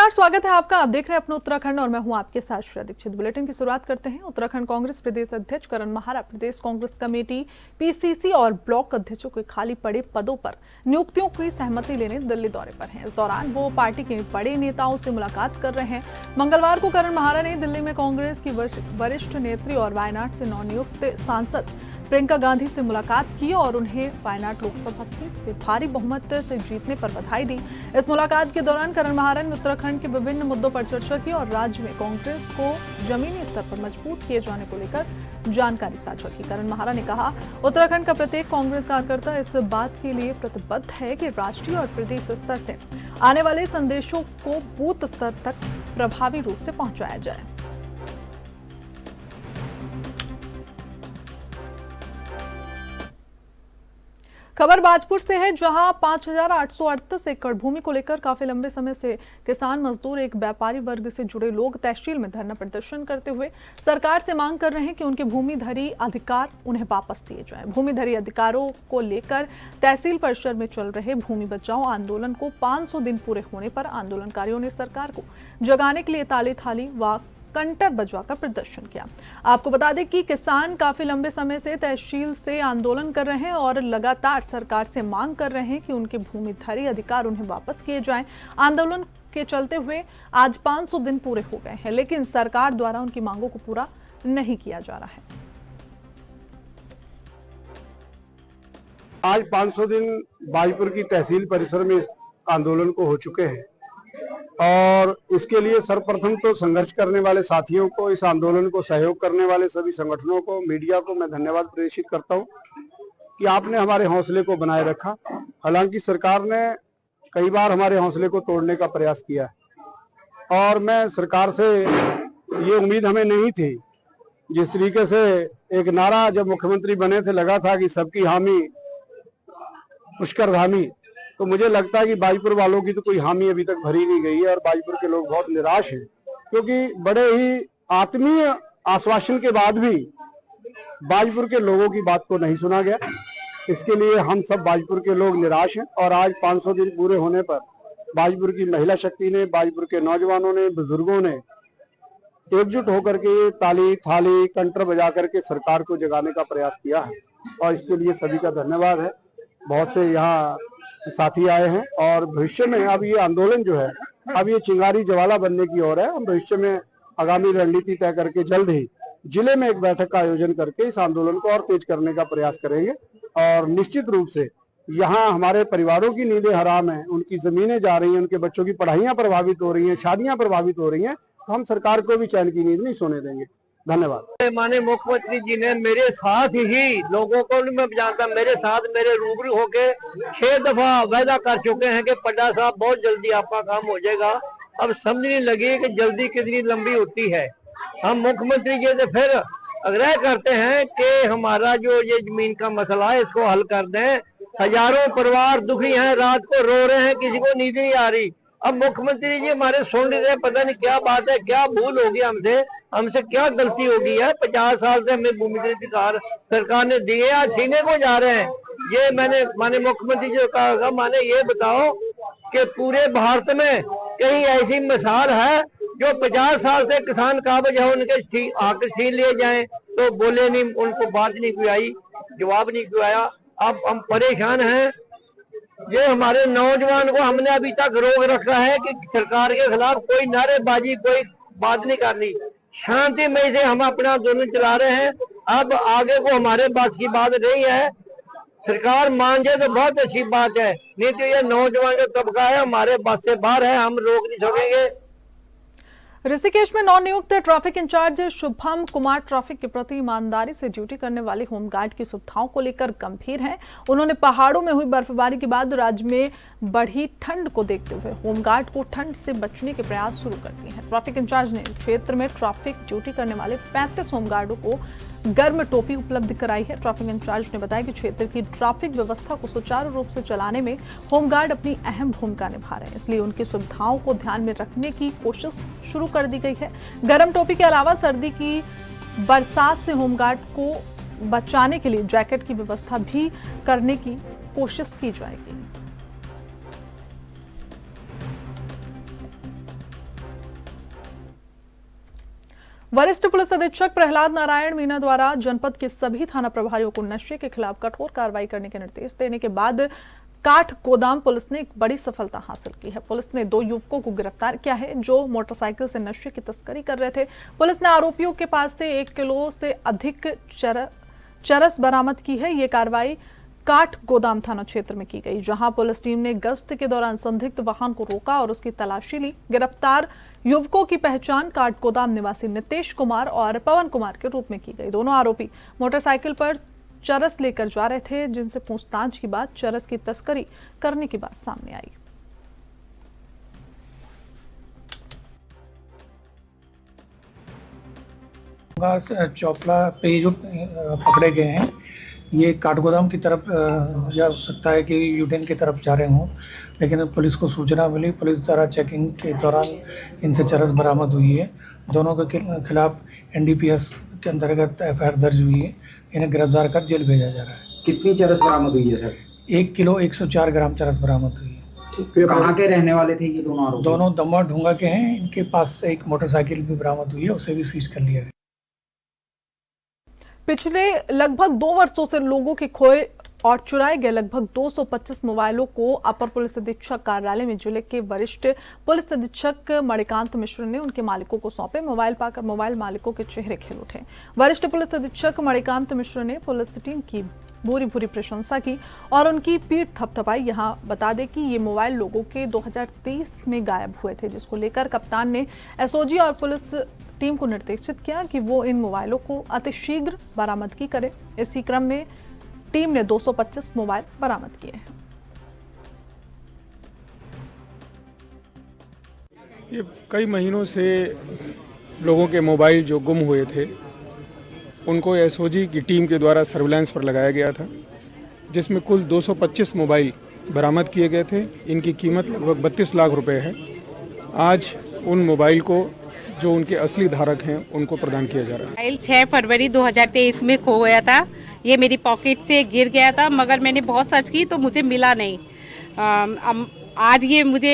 नमस्कार, स्वागत है आपका। आप देख रहे हैं अपना उत्तराखंड और मैं हूं आपके साथ श्रेया दीक्षित। बुलेटिन की शुरुआत करते हैं। उत्तराखंड कांग्रेस प्रदेश अध्यक्ष करण महारा प्रदेश कांग्रेस कमेटी, पीसीसी और ब्लॉक अध्यक्षों के खाली पड़े पदों पर नियुक्तियों की सहमति लेने दिल्ली दौरे पर हैं। इस दौरान वो पार्टी के बड़े नेताओं से मुलाकात कर रहे हैं। मंगलवार को करण महारा ने दिल्ली में कांग्रेस की वरिष्ठ नेत्री और वायनाड से नवनियुक्त सांसद प्रियंका गांधी से मुलाकात की और उन्हें वायनाड लोकसभा सीट से भारी बहुमत से जीतने पर बधाई दी। इस मुलाकात के दौरान करण महारा ने उत्तराखंड के विभिन्न मुद्दों पर चर्चा की और राज्य में कांग्रेस को जमीनी स्तर पर मजबूत किए जाने को लेकर जानकारी साझा की। करण महारा ने कहा, उत्तराखंड का प्रत्येक कांग्रेस कार्यकर्ता इस बात के लिए प्रतिबद्ध है कि राष्ट्रीय और प्रदेश स्तर से आने वाले संदेशों को बूथ स्तर तक प्रभावी रूप से पहुंचाया जाए। खबर बाजपुर से है, जहां 5,838 एकड़ भूमि को लेकर काफी लंबे समय से किसान, मजदूर, एक व्यापारी वर्ग से जुड़े लोग तहसील में धरना प्रदर्शन करते हुए सरकार से मांग कर रहे हैं कि उनके भूमिधरी अधिकार उन्हें वापस दिए जाएं। भूमिधरी अधिकारों को लेकर तहसील परिसर में चल रहे भूमि बचाओ आंदोलन को 500 दिन पूरे होने पर आंदोलनकारियों ने सरकार को जगाने के लिए ताली थाली व कंटर बजवाकर प्रदर्शन किया। आपको बता दें कि किसान काफी लंबे समय से तहसील से आंदोलन कर रहे हैं और लगातार सरकार से मांग कर रहे हैं कि उनके भूमिधरी अधिकार उन्हें वापस किए जाएं। आंदोलन के चलते हुए आज 500 दिन पूरे हो गए हैं, लेकिन सरकार द्वारा उनकी मांगों को पूरा नहीं किया जा रहा है। आज 500 दिन बाजपुर की तहसील परिसर में इस आंदोलन को हो चुके हैं और इसके लिए सर्वप्रथम तो संघर्ष करने वाले साथियों को, इस आंदोलन को सहयोग करने वाले सभी संगठनों को, मीडिया को मैं धन्यवाद प्रदर्शित करता हूं कि आपने हमारे हौसले को बनाए रखा। हालांकि सरकार ने कई बार हमारे हौसले को तोड़ने का प्रयास किया और मैं सरकार से ये उम्मीद हमें नहीं थी। जिस तरीके से एक नारा जब मुख्यमंत्री बने थे लगा था कि सबकी हामी पुष्कर धामी, तो मुझे लगता है कि बाजपुर वालों की तो कोई हामी अभी तक भरी नहीं गई है और बाजपुर के लोग बहुत निराश हैं, क्योंकि बड़े ही आत्मीय आश्वासन के बाद भी बाजपुर के लोगों की बात को नहीं सुना गया। इसके लिए हम सब बाजपुर के लोग निराश हैं और आज 500 दिन पूरे होने पर बाजपुर की महिला शक्ति ने, बाजपुर के नौजवानों ने, बुजुर्गों ने एकजुट होकर के ताली थाली कंटर बजा करके सरकार को जगाने का प्रयास किया है और इसके लिए सभी का धन्यवाद है। बहुत से यहाँ साथी आए हैं और भविष्य में अब ये आंदोलन जो है अब ये चिंगारी ज्वाला बनने की ओर है। हम भविष्य में आगामी रणनीति तय करके जल्द ही जिले में एक बैठक का आयोजन करके इस आंदोलन को और तेज करने का प्रयास करेंगे और निश्चित रूप से यहाँ हमारे परिवारों की नींदें हराम है, उनकी जमीनें जा रही हैं, उनके बच्चों की पढ़ाइयाँ प्रभावित हो रही हैं, शादियां प्रभावित हो रही हैं, तो हम सरकार को भी चैन की नींद नहीं सोने देंगे। धन्यवाद। माननीय मुख्यमंत्री जी ने मेरे साथ ही, लोगों को नहीं मैं जानता, मेरे साथ मेरे रूबरू होके 6 दफा वायदा कर चुके हैं कि पड्डा साहब बहुत जल्दी आपका काम हो जाएगा। अब समझ नहीं लगी कि जल्दी कितनी लंबी होती है। हम मुख्यमंत्री जी से फिर आग्रह करते हैं कि हमारा जो ये जमीन का मसला है इसको हल कर दें। हजारों परिवार दुखी हैं, रात को रो रहे हैं, किसी को नींद नहीं आ रही। अब मुख्यमंत्री जी हमारे सुन नहीं रहे, पता नहीं क्या बात है, क्या भूल होगी हमसे क्या गलती हो गई है। 50 साल से हमें भूमि अधिकार सरकार ने दिए, आज छीने को जा रहे हैं। ये मैंने माने मुख्यमंत्री जी को कहा, माने ये बताओ कि पूरे भारत में कहीं ऐसी मिसाल है जो 50 साल से किसान काबिज है उनके आकर छीन लिए जाए, तो बोले नहीं, उनको बात नहीं कोई आई, जवाब नहीं कोई आया। अब हम परेशान हैं। ये हमारे नौजवान को हमने अभी तक रोक रखा है कि सरकार के खिलाफ कोई नारेबाजी, कोई बात नहीं करनी। शांतिमय से हम अपना आंदोलन चला रहे हैं। अब आगे को हमारे बस की बात नहीं है। सरकार मान जाए तो बहुत अच्छी बात है, नहीं तो ये नौजवान का तबका है हमारे बस से बाहर है, हम रोक नहीं सकेंगे। ऋषिकेश में नवनियुक्त traffic incharge Shubham Kumar traffic के प्रति ईमानदारी से ड्यूटी करने वाले होमगार्ड की सुविधाओं को लेकर गंभीर हैं। उन्होंने पहाड़ों में हुई बर्फबारी के बाद राज्य में बढ़ी ठंड को देखते हुए होमगार्ड को ठंड से बचने के प्रयास शुरू कर दिए हैं। ट्रैफिक इंचार्ज ने क्षेत्र में ट्रैफिक ड्यूटी करने वाले 35 होमगार्डों को गर्म टोपी उपलब्ध कराई है। ट्रैफिक इंचार्ज ने बताया कि क्षेत्र की ट्रैफिक व्यवस्था को सुचारू रूप से चलाने में होमगार्ड अपनी अहम भूमिका निभा रहे हैं, इसलिए उनकी सुविधाओं को ध्यान में रखने की कोशिश शुरू कर दी गई है। गर्म टोपी के अलावा सर्दी की बरसात से होमगार्ड को बचाने के लिए जैकेट की व्यवस्था भी करने की कोशिश की जाएगी। वरिष्ठ पुलिस अधीक्षक प्रहलाद नारायण मीणा द्वारा जनपद के सभी थाना प्रभारियों को नशे के खिलाफ कठोर कार्रवाई करने के निर्देश देने के बाद काठ गोदाम पुलिस ने एक बड़ी सफलता हासिल की है। पुलिस ने 2 युवकों को गिरफ्तार किया है जो मोटरसाइकिल से नशे की तस्करी कर रहे थे। पुलिस ने आरोपियों के पास से 1 किलो से अधिक चरस बरामद की है। ये कार्रवाई काठ गोदाम थाना क्षेत्र में की गई, जहां पुलिस टीम ने गश्त के दौरान संदिग्ध वाहन को रोका और उसकी तलाशी ली। गिरफ्तार युवकों की पहचान काठ गोदाम निवासी नितेश कुमार और पवन कुमार के रूप में की गई। दोनों आरोपी मोटरसाइकिल पर चरस लेकर जा रहे थे, जिनसे पूछताछ के बाद चरस की तस्करी करने की बात सामने आई। चौपला पे जो पकड़े गए हैं ये काठगोदाम की तरफ जा सकता है कि यूटेन की तरफ जा रहे हों, लेकिन पुलिस को सूचना मिली। पुलिस द्वारा चेकिंग के दौरान इनसे चरस बरामद हुई है। दोनों के खिलाफ NDPS के अंतर्गत FIR दर्ज हुई है। इन्हें गिरफ्तार कर जेल भेजा जा रहा है। कितनी चरस बरामद हुई है सर? 1 किलो 104 ग्राम चरस बरामद हुई है। कहाँ के रहने वाले थे ये दोनों आरोपी? दोनों दमोह ढूंगा के हैं। इनके पास से एक मोटरसाइकिल भी बरामद हुई है, उसे भी सीज कर लिया गया। पिछले लगभग 2 वर्षों से लोगों के खोए और चुराए गए लगभग 225 मोबाइलों को अपर पुलिस अधीक्षक कार्यालय में जिले के वरिष्ठ पुलिस अधीक्षक मणिकांत मिश्र ने उनके मालिकों को सौंपे। मोबाइल पाकर मोबाइल मालिकों के चेहरे खिल उठे। वरिष्ठ पुलिस अधीक्षक मणिकांत मिश्र ने पुलिस टीम की भूरी भूरी प्रशंसा की और उनकी पीठ थपथपाई। यहाँ बता दें कि ये मोबाइल लोगों के 2023 में गायब हुए थे, जिसको लेकर कप्तान ने SOG और पुलिस टीम को निर्देशित किया कि वो इन मोबाइलों को अतिशीघ्र बरामदगी करे। इसी क्रम में टीम ने 225 मोबाइल बरामद किए हैं। ये कई महीनों से लोगों के मोबाइल जो गुम हुए थे उनको SOG की टीम के द्वारा सर्विलांस पर लगाया गया था, जिसमें कुल 225 मोबाइल बरामद किए गए थे। इनकी कीमत लगभग 32 लाख रुपए है। आज उन मोबाइल को जो उनके असली धारक हैं उनको प्रदान किया जा रहा है। मोबाइल 6 फरवरी 2023 में खो गया था। ये मेरी पॉकेट से गिर गया था, मगर मैंने बहुत सर्च की तो मुझे मिला नहीं। आज ये मुझे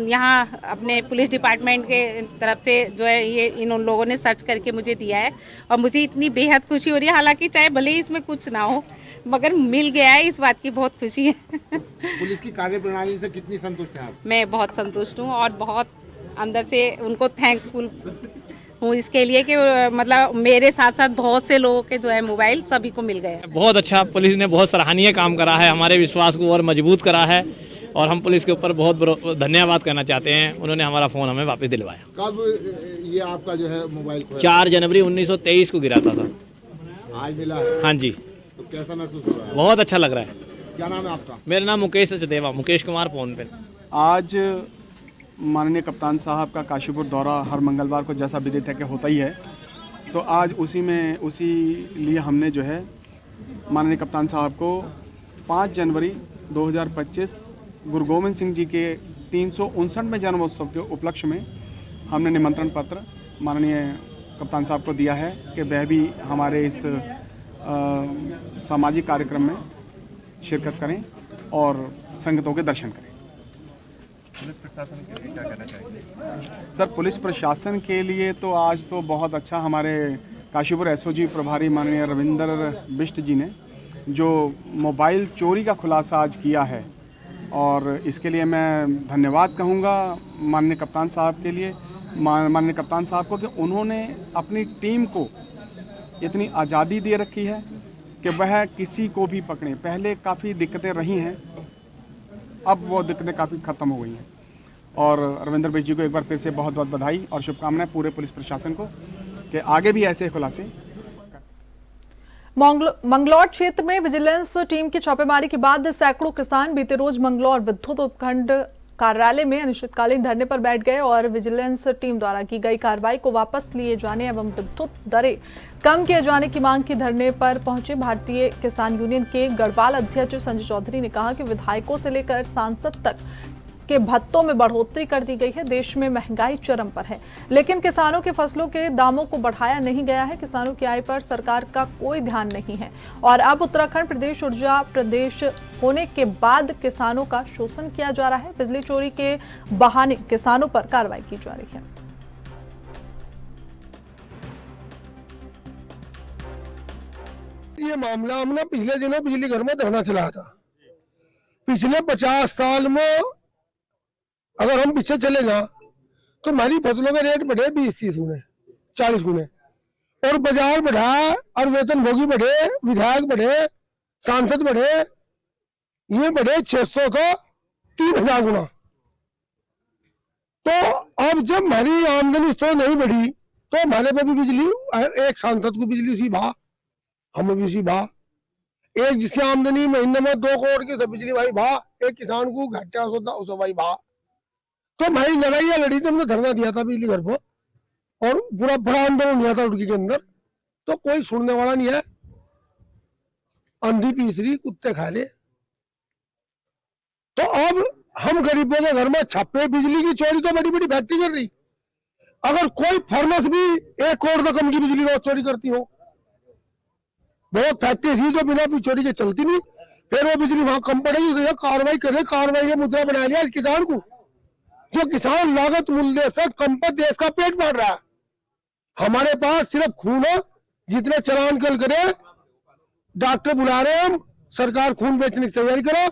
यहाँ अपने पुलिस डिपार्टमेंट के तरफ से जो है ये इन लोगों ने सर्च करके मुझे दिया है और मुझे इतनी बेहद खुशी हो रही है। हालांकि चाहे भले ही इसमें कुछ ना हो, मगर मिल गया है, इस बात की बहुत खुशी है। पुलिस की कार्यप्रणाली से कितनी संतुष्ट हैं आप? मैं बहुत संतुष्ट हूँ और बहुत अंदर से उनको थैंक्सफुल हूँ इसके लिए कि मतलब मेरे साथ साथ बहुत से लोगों के जो है मोबाइल सभी को मिल गए। बहुत अच्छा, पुलिस ने बहुत सराहनीय काम करा है, हमारे विश्वास को और मजबूत करा है और हम पुलिस के ऊपर बहुत धन्यवाद करना चाहते हैं। उन्होंने हमारा फ़ोन हमें वापस दिलवाया। कब ये आपका जो है मोबाइल खोया? 4 जनवरी 1923 को गिरा था सर। आज मिला है? हाँ जी। तो कैसा महसूस हो रहा है? बहुत अच्छा लग रहा है। क्या नाम है आपका? मेरा नाम मुकेश सचदेवा, मुकेश कुमार फोन पे। आज माननीय कप्तान साहब का काशीपुर दौरा हर मंगलवार को जैसा विदित है कि होता ही है, तो आज उसी लिए हमने जो है माननीय कप्तान साहब को 5 जनवरी 2025 गुरु गोविंद सिंह जी के 359वें जन्मोत्सव के उपलक्ष्य में हमने निमंत्रण पत्र माननीय कप्तान साहब को दिया है कि वह भी हमारे इस सामाजिक कार्यक्रम में शिरकत करें और संगतों के दर्शन करें। पुलिस प्रशासन के लिए क्या कहना चाहेंगे? सर, पुलिस प्रशासन के लिए तो आज तो बहुत अच्छा हमारे काशीपुर SOG प्रभारी माननीय रविंद्र बिष्ट जी ने जो मोबाइल चोरी का खुलासा आज किया है, और इसके लिए मैं धन्यवाद कहूँगा माननीय कप्तान साहब के लिए, माननीय कप्तान साहब को कि उन्होंने अपनी टीम को इतनी आज़ादी दे रखी है कि वह किसी को भी पकड़ें। पहले काफ़ी दिक्कतें रही हैं, अब वो दिक्कतें काफ़ी ख़त्म हो गई हैं। और रविंद्र बिष्ट जी को एक बार फिर से बहुत बहुत बधाई और शुभकामनाएं पूरे पुलिस प्रशासन को कि आगे भी ऐसे खुलासे। मंगलौर क्षेत्र में विजिलेंस टीम की छापेमारी के बाद सैकड़ों किसान बीते रोज मंगलौर विद्युत उपखंड कार्यालय में अनिश्चितकालीन धरने पर बैठ गए और विजिलेंस टीम द्वारा की गई कार्रवाई को वापस लिए जाने एवं विद्युत दरें कम किए जाने की मांग की धरने पर पहुंचे। भारतीय किसान यूनियन के गढ़वाल अध्यक्ष संजय चौधरी ने कहा कि विधायकों से लेकर सांसद तक के भत्तों में बढ़ोतरी कर दी गई है। देश में महंगाई चरम पर है, लेकिन किसानों के फसलों के दामों को बढ़ाया नहीं गया है। किसानों की आय पर सरकार का कोई ध्यान नहीं है और अब उत्तराखंड प्रदेश ऊर्जा प्रदेश होने के बाद किसानों का शोषण किया जा रहा है। बिजली चोरी के बहाने किसानों पर कार्रवाई की जा रही है। ये मामला हम ना पिछले दिनों बिजली घर में धरना चलाया था। पिछले 50 साल में अगर हम पीछे चले जा तो हमारी फसलों के रेट बढ़े 20-30 गुने 40 गुने, और बाजार बढ़ा और वेतन भोगी बढ़े, विधायक बढ़े, सांसद बढ़े, ये बढ़े 600 का 3000 गुना। तो अब जब हमारी आमदनी तो नहीं बढ़ी तो हमारे पे भी बिजली, एक सांसद को बिजली सी भा, हमें भी सी भा, एक जिसकी आमदनी महीने में 2 करोड़ की तो बिजली भाई भा, एक किसान को घाटा होता उसे भाई भा। तो हमारी लड़ाई लड़ी थी, हमने धरना दिया था बिजली घर पर और पूरा बड़ा आंदोलन हुआ था उड़की के अंदर। तो कोई सुनने वाला नहीं है, अंधी पीसरी कुत्ते खा ले। तो अब हम गरीबों के घर में छापे, बिजली की चोरी तो बड़ी बड़ी फैक्ट्री कर रही, अगर कोई फर्नेस भी 1 करोड़ रकम की बिजली रोज चोरी करती हो, बहुत फैक्ट्री थी जो बिना चोरी के चलती नहीं, फिर वो बिजली वहां कम पड़ेगी तो कार्रवाई करे, कार्रवाई का मुद्दा बना लिया इस किसान को, जो किसान लागत मूल्य से कम पर देश का पेट भर रहा है। हमारे पास सिर्फ खून है, जितने चलान कल करे डॉक्टर बुला रहे हैं हम, सरकार खून बेचने की तैयारी करो।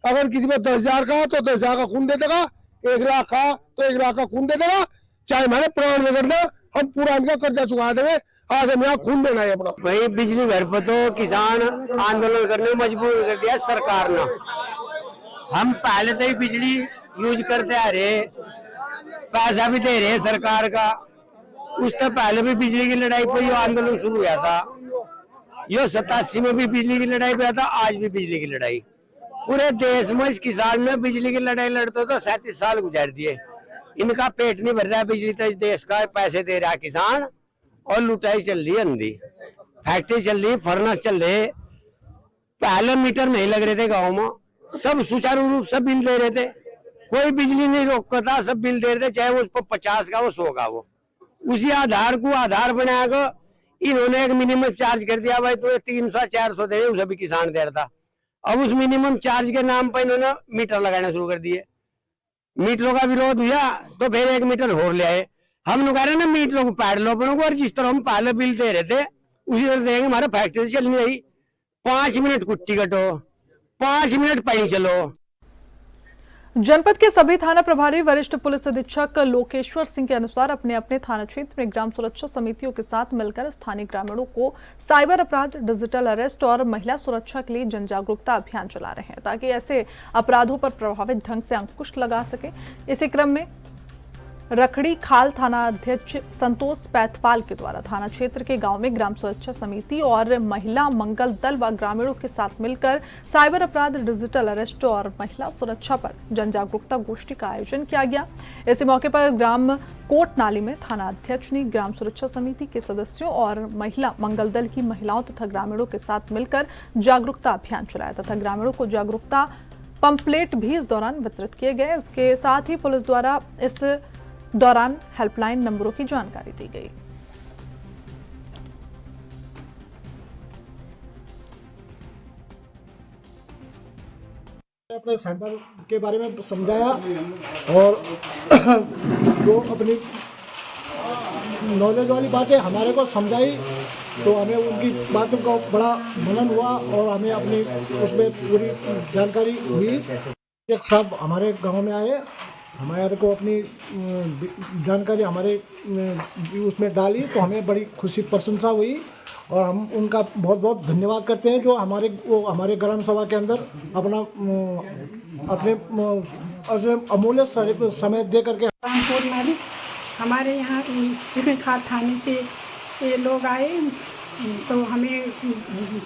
अगर किसी में 10,000 का तो 10,000 का खून दे देगा, 1 लाख का तो 1 लाख का खून दे देगा, चाहे हमारे प्राण में करना, हम पूरा इनका कर्जा चुका देंगे। आज हम यहाँ खून देना है अपना। वही बिजली घर पर तो किसान आंदोलन करने में मजबूर कर दिया सरकार ने। हम पहले तो ही बिजली यूज करते आ रहे, पैसा भी दे रहे सरकार का, उस तो पहले भी बिजली की लड़ाई पे ये आंदोलन शुरू हुआ था। ये 87 में भी बिजली की लड़ाई पे था, आज भी बिजली की लड़ाई। पूरे देश में इस किसान ने बिजली की लड़ाई लड़ते तो 37 साल गुजार दिए। इनका पेट नहीं भर रहा है, बिजली तो इस देश का पैसे दे रहा है किसान, और लुटाई चल रही है अंधी, फैक्ट्री चल रही, फर्नेस चल रहे। पहले मीटर नहीं लग रहे थे गाँव में, सब सुचारू रूप से बिल दे रहे थे, कोई बिजली नहीं रोकता था, सब बिल दे रहे थे, चाहे वो उस पर 50 का वो 100 का वो। उसी आधार को आधार बनाकर इन्होंने एक मिनिमम चार्ज कर दिया, भाई तो 300-400 दे, उसे भी किसान दे रहा था। अब उस मिनिमम चार्ज के नाम पर इन्होंने मीटर लगाना शुरू कर दिए। मीटरों का विरोध हुआ तो फिर 1 मीटर और ले आए। हम लोग कह रहे ना मीटरों को पैड लो अपनों को, और जिस तरह हम पहले बिल दे रहे थे उसी तरह देंगे। हमारे फैक्ट्री चल नहीं रही, 5 मिनट कुट्टी कटो, 5 मिनट पानी चलो। जनपद के सभी थाना प्रभारी वरिष्ठ पुलिस अधीक्षक लोकेश्वर सिंह के अनुसार अपने अपने थाना क्षेत्र में ग्राम सुरक्षा समितियों के साथ मिलकर स्थानीय ग्रामीणों को साइबर अपराध, डिजिटल अरेस्ट और महिला सुरक्षा के लिए जन जागरूकता अभियान चला रहे हैं, ताकि ऐसे अपराधों पर प्रभावित ढंग से अंकुश लगा सके। इसी क्रम में रखड़ी खाल थाना अध्यक्ष संतोष पैथपाल के द्वारा थाना क्षेत्र के गांव में ग्राम सुरक्षा समिति और महिला मंगल दल व ग्रामीणों के साथ मिलकर साइबर अपराध, डिजिटल अरेस्ट और महिला सुरक्षा पर जन जागरूकता गोष्ठी का आयोजन किया गया। इसी मौके पर ग्राम कोटनाली में थाना अध्यक्ष ने ग्राम सुरक्षा समिति के सदस्यों और महिला मंगल दल की महिलाओं तथा ग्रामीणों के साथ मिलकर जागरूकता अभियान चलाया तथा ग्रामीणों को जागरूकता पंपलेट भी इस दौरान वितरित किए गए। इसके साथ ही पुलिस द्वारा इस दौरान हेल्पलाइन नंबरों की जानकारी दी गई। अपने साइबर के बारे में समझाया और जो अपनी नॉलेज वाली बातें हमारे को समझाई, तो हमें उनकी बातों का बड़ा मनन हुआ और हमें अपनी उसमें पूरी जानकारी हुई। एक साहब हमारे गांव में आए, हमारे को अपनी जानकारी हमारे उसमें डाली, तो हमें बड़ी खुशी प्रशंसा हुई और हम उनका बहुत बहुत धन्यवाद करते हैं, जो हमारे ग्राम सभा के अंदर अपने अमूल्य समय दे करके। कोटनाली हमारे यहाँ रखड़ी खाल थाने से ये लोग आए, तो हमें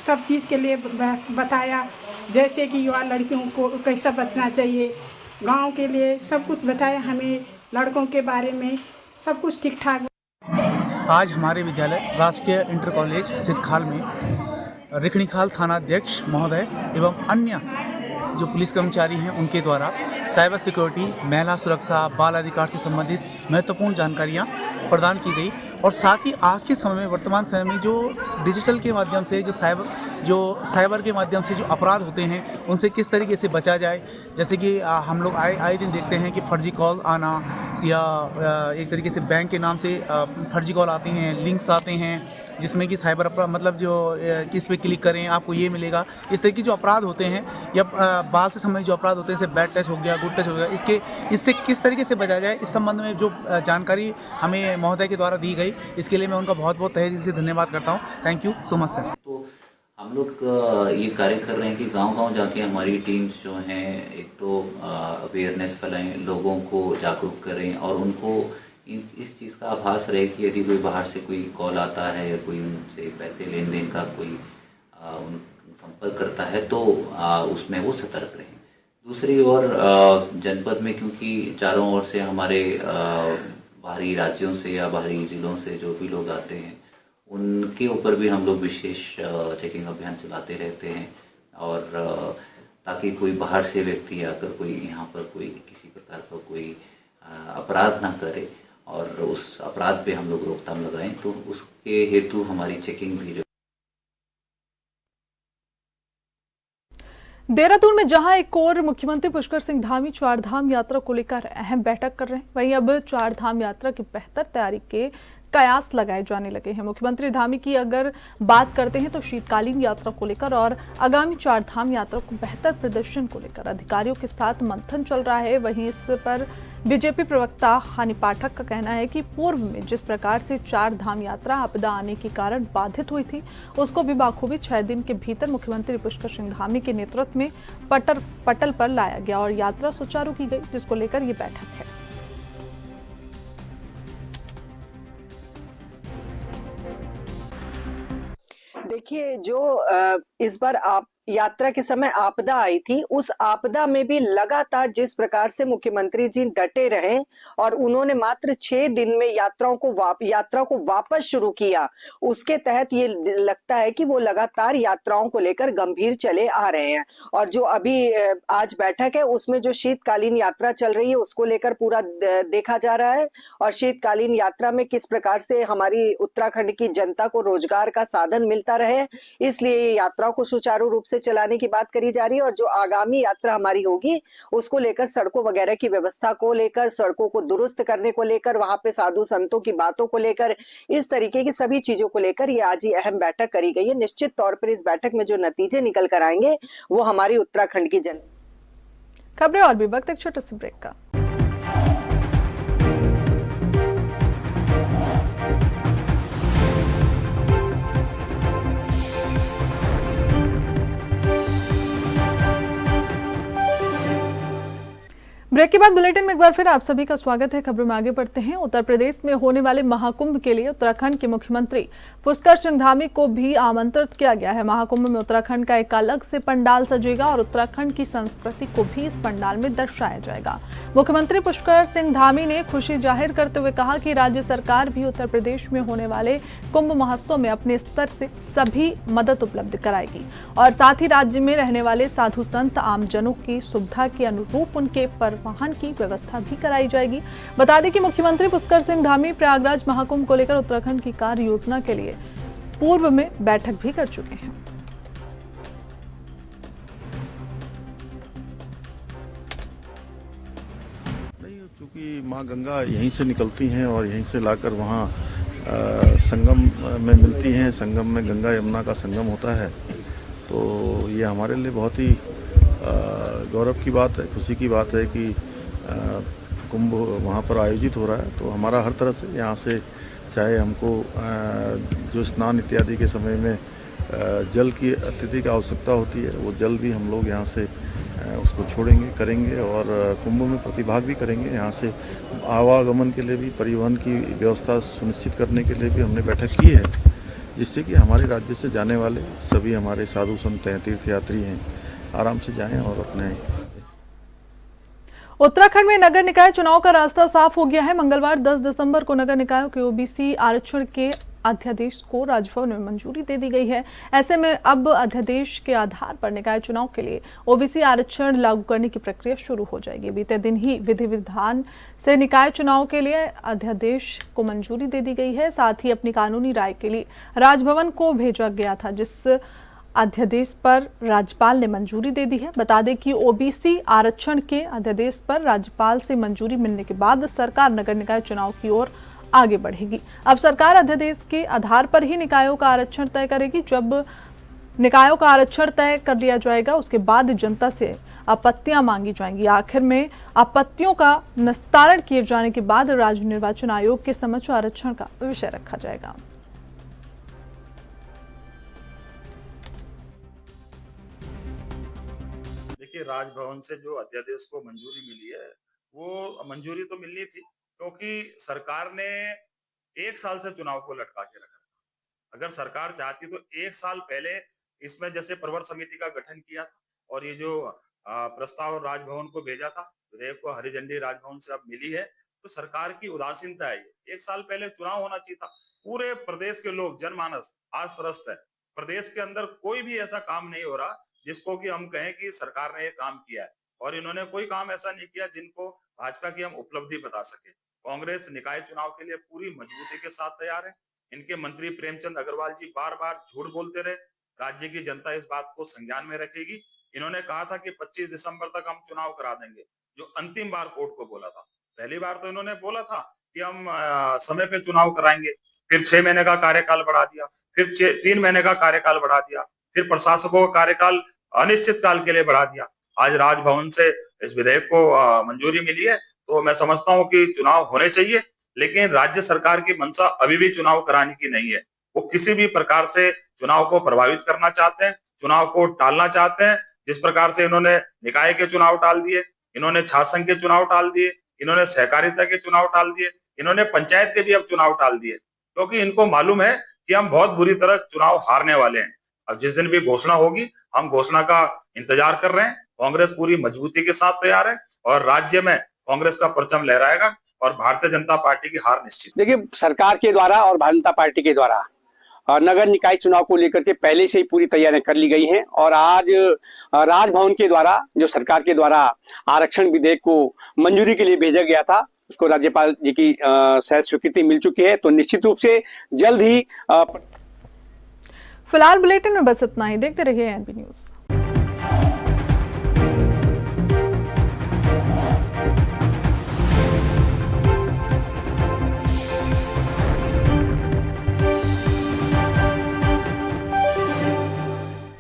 सब चीज़ के लिए बताया, जैसे कि युवा लड़कियों को कैसा बचना चाहिए, गांव के लिए सब कुछ बताया हमें, लड़कों के बारे में सब कुछ ठीक ठाक। आज हमारे विद्यालय राजकीय इंटर कॉलेज सिद्धखाल में रखड़ी खाल थाना अध्यक्ष महोदय एवं अन्य जो पुलिस कर्मचारी हैं उनके द्वारा साइबर सिक्योरिटी, महिला सुरक्षा, बाल अधिकार से संबंधित महत्वपूर्ण जानकारियाँ प्रदान की गई। और साथ ही आज के समय में, वर्तमान समय में जो डिजिटल के माध्यम से जो साइबर जो साइबर के माध्यम से जो अपराध होते हैं उनसे किस तरीके से बचा जाए। जैसे कि हम लोग आए दिन देखते हैं कि फर्जी कॉल आना या एक तरीके से बैंक के नाम से फर्जी कॉल आते हैं, लिंक्स आते हैं जिसमें कि साइबर अपराध मतलब जो किस पे क्लिक करें आपको ये मिलेगा। इस तरह के जो अपराध होते हैं या बाल से संबंधित जो अपराध होते हैं जैसे बैड टच हो गया, गुड टच हो गया, इससे किस तरीके से बचा जाए इस संबंध में जो जानकारी हमें महोदय के द्वारा दी गई, इसके लिए मैं उनका बहुत बहुत तहे दिल से धन्यवाद करता हूँ। Thank you so much sir. तो हम लोग ये कार्य कर रहे हैं कि गांव-गांव जाके हमारी टीम्स जो हैं एक तो अवेयरनेस फैलाएं, लोगों को जागरूक करें और उनको इस चीज़ का आभास रहे कि यदि कोई बाहर से कोई कॉल आता है या कोई उनसे पैसे लेन देन का कोई संपर्क करता है तो उसमें वो सतर्क रहें। दूसरी ओर जनपद में क्योंकि चारों ओर से हमारे बाहरी राज्यों से या बाहरी जिलों से जो भी लोग आते हैं उनके ऊपर भी हम लोग विशेष चेकिंग अभियान चलाते रहते हैं और ताकि कोई बाहर से व्यक्ति आकर कोई यहाँ पर कोई किसी प्रकार का कोई अपराध ना करे और उस अपराध पे हम लोग रोकथाम लगाएं, तो उसके हेतु हमारी चेकिंग भी। देहरादून में जहां एक और मुख्यमंत्री पुष्कर सिंह धामी चारधाम यात्रा को लेकर अहम बैठक कर रहे हैं, वहीं अब चारधाम यात्रा की बेहतर तैयारी के कयास लगाए जाने लगे हैं। मुख्यमंत्री धामी की अगर बात करते हैं तो शीतकालीन यात्रा को लेकर और आगामी चारधाम यात्रा को बेहतर प्रदर्शन को लेकर अधिकारियों के साथ मंथन चल रहा है। वहीं इस पर बीजेपी प्रवक्ता हानि पाठक का कहना है कि पूर्व में जिस प्रकार से चारधाम यात्रा आपदा आने के कारण बाधित हुई थी उसको भी बाखूबी 6 दिन के भीतर मुख्यमंत्री पुष्कर सिंह धामी के नेतृत्व में पटल पर लाया गया और यात्रा सुचारू की गई, जिसको लेकर ये बैठक है। देखिए, जो इस बार आप यात्रा के समय आपदा आई थी, उस आपदा में भी लगातार जिस प्रकार से मुख्यमंत्री जी डटे रहे और उन्होंने मात्र 6 दिन में यात्रा को वापस शुरू किया, उसके तहत ये लगता है कि वो लगातार यात्राओं को लेकर गंभीर चले आ रहे हैं। और जो अभी आज बैठक है उसमें जो शीतकालीन यात्रा चल रही है उसको लेकर पूरा देखा जा रहा है और शीतकालीन यात्रा में किस प्रकार से हमारी उत्तराखंड की जनता को रोजगार का साधन मिलता रहे, इसलिए यात्रा को सुचारू रूप से चलाने की बात करी जा रही है। और जो आगामी यात्रा हमारी होगी उसको लेकर सड़कों वगैरह की व्यवस्था को लेकर, सड़कों को दुरुस्त करने को लेकर, वहां पे साधु संतों की बातों को लेकर, इस तरीके की सभी चीजों को लेकर ये आज ही अहम बैठक करी गई है। निश्चित तौर पर इस बैठक में जो नतीजे निकल कर आएंगे वो हमारी उत्तराखंड की खबरें और भी वक्त एक छोटे से ब्रेक का। ब्रेक के बाद बुलेटिन में एक बार फिर आप सभी का स्वागत है। खबरों में आगे बढ़ते हैं। उत्तर प्रदेश में होने वाले महाकुंभ के लिए उत्तराखंड के मुख्यमंत्री पुष्कर सिंह धामी को भी आमंत्रित किया गया है। महाकुंभ में उत्तराखंड का एक अलग से पंडाल सजेगा और उत्तराखंड की संस्कृति को भी इस पंडाल में दर्शाया जाएगा। मुख्यमंत्री पुष्कर सिंह धामी ने खुशी जाहिर करते हुए कहा कि राज्य सरकार भी उत्तर प्रदेश में होने वाले कुंभ महोत्सव में अपने स्तर से सभी मदद उपलब्ध कराएगी और साथ ही राज्य में रहने वाले साधु संत आमजनों की सुविधा के अनुरूप उनके परिवहन की व्यवस्था भी कराई जाएगी। बता दें कि मुख्यमंत्री पुष्कर सिंह धामी प्रयागराज महाकुंभ को लेकर उत्तराखंड की कार्य योजना के लिए पूर्व में बैठक भी कर चुके हैं। क्योंकि माँ गंगा यहीं से निकलती हैं और यहीं से लाकर वहाँ संगम में मिलती हैं। संगम में गंगा यमुना का संगम होता है, तो ये हमारे लिए बहुत ही गौरव की बात है, खुशी की बात है कि कुंभ वहाँ पर आयोजित हो रहा है। तो हमारा हर तरह से यहाँ से, चाहे हमको जो स्नान इत्यादि के समय में जल की अत्यधिक आवश्यकता होती है, वो जल भी हम लोग यहाँ से उसको छोड़ेंगे, करेंगे और कुंभ में प्रतिभाग भी करेंगे। यहाँ से आवागमन के लिए भी, परिवहन की व्यवस्था सुनिश्चित करने के लिए भी हमने बैठक की है, जिससे कि हमारे राज्य से जाने वाले सभी हमारे साधु संत हैं, तीर्थयात्री हैं, आराम से जाएं और अपने। उत्तराखंड में नगर निकाय चुनाव का रास्ता साफ हो गया है। मंगलवार 10 दिसंबर को नगर निकायों के ओबीसी आरक्षण के अध्यादेश को राजभवन में मंजूरी दे दी गई है। ऐसे में अब अध्यादेश के आधार पर निकाय चुनाव के लिए ओबीसी आरक्षण लागू करने की प्रक्रिया शुरू हो जाएगी। बीते दिन ही विधि विधान से निकाय चुनाव के लिए अध्यादेश को मंजूरी दे दी गई है। साथ ही अपनी कानूनी राय के लिए राजभवन को भेजा गया था, जिस अध्यादेश पर राज्यपाल ने मंजूरी दे दी है। बता दें कि ओबीसी आरक्षण के अध्यादेश पर राज्यपाल से मंजूरी मिलने के बाद सरकार नगर निकाय चुनाव की ओर आगे बढ़ेगी। अब सरकार अध्यादेश के आधार पर ही निकायों का आरक्षण तय करेगी। जब निकायों का आरक्षण तय कर लिया जाएगा उसके बाद जनता से आपत्तियां मांगी जाएंगी। आखिर में आपत्तियों का निस्तारण किए जाने के बाद राज्य निर्वाचन आयोग के समक्ष आरक्षण का विषय रखा जाएगा। देखिए, राजभवन से जो अध्यादेश को मंजूरी मिली है वो मंजूरी तो मिलनी थी, क्योंकि सरकार ने 1 साल से चुनाव को लटका के रखा। अगर सरकार चाहती तो 1 साल पहले इसमें जैसे प्रवर समिति का गठन किया था और ये जो प्रस्ताव राजभवन को भेजा था, विधेयक को हरी झंडी राजभवन से अब मिली है, तो सरकार की उदासीनता है। 1 साल पहले चुनाव होना चाहिए था। पूरे प्रदेश के लोग, जनमानस आज त्रस्त है। प्रदेश के अंदर कोई भी ऐसा काम नहीं हो रहा जिसको कि हम कहें कि सरकार ने ये काम किया है, और इन्होंने कोई काम ऐसा नहीं किया जिनको भाजपा की हम उपलब्धि बता सके। कांग्रेस निकाय चुनाव के लिए पूरी मजबूती के साथ तैयार है। इनके मंत्री प्रेमचंद अग्रवाल जी बार बार झूठ बोलते रहे। राज्य की जनता इस बात को संज्ञान में रखेगी। इन्होंने कहा था कि 25 दिसंबर तक हम चुनाव करा देंगे, जो अंतिम बार कोर्ट को बोला था। पहली बार तो इन्होंने बोला था कि हम समय पे चुनाव कराएंगे, फिर 6 महीने का कार्यकाल बढ़ा दिया, फिर 3 महीने का कार्यकाल बढ़ा दिया, फिर प्रशासकों का कार्यकाल अनिश्चित काल के लिए बढ़ा दिया। आज राजभवन से इस विधेयक को मंजूरी मिली है, तो मैं समझता हूं कि चुनाव होने चाहिए, लेकिन राज्य सरकार की मंशा अभी भी चुनाव कराने की नहीं है। वो किसी भी प्रकार से चुनाव को प्रभावित करना चाहते हैं, चुनाव को टालना चाहते हैं। जिस प्रकार से इन्होंने निकाय के चुनाव टाल दिए, इन्होंने छात्र संघ के चुनाव टाल दिए, इन्होंने सहकारिता के चुनाव टाल दिए, इन्होंने पंचायत के भी अब चुनाव टाल दिए, क्योंकि इनको मालूम है कि हम बहुत बुरी तरह चुनाव हारने वाले हैं। अब जिस दिन भी घोषणा होगी, हम घोषणा का इंतजार कर रहे हैं। कांग्रेस पूरी मजबूती के साथ तैयार है और राज्य में कांग्रेस का परचम लहराएगा और भारतीय जनता पार्टी की हार निश्चित। देखिए, सरकार के द्वारा और भारतीय जनता पार्टी के द्वारा नगर निकाय चुनाव को लेकर के पहले से ही पूरी तैयारियां कर ली गई हैं और आज राजभवन के द्वारा जो सरकार के द्वारा आरक्षण विधेयक को मंजूरी के लिए भेजा गया था, उसको राज्यपाल जी की शायद स्वीकृति मिल चुकी है। तो निश्चित रूप से जल्द ही फिलहाल बुलेटिन में बस इतना ही। देखते रहिए एनपी न्यूज।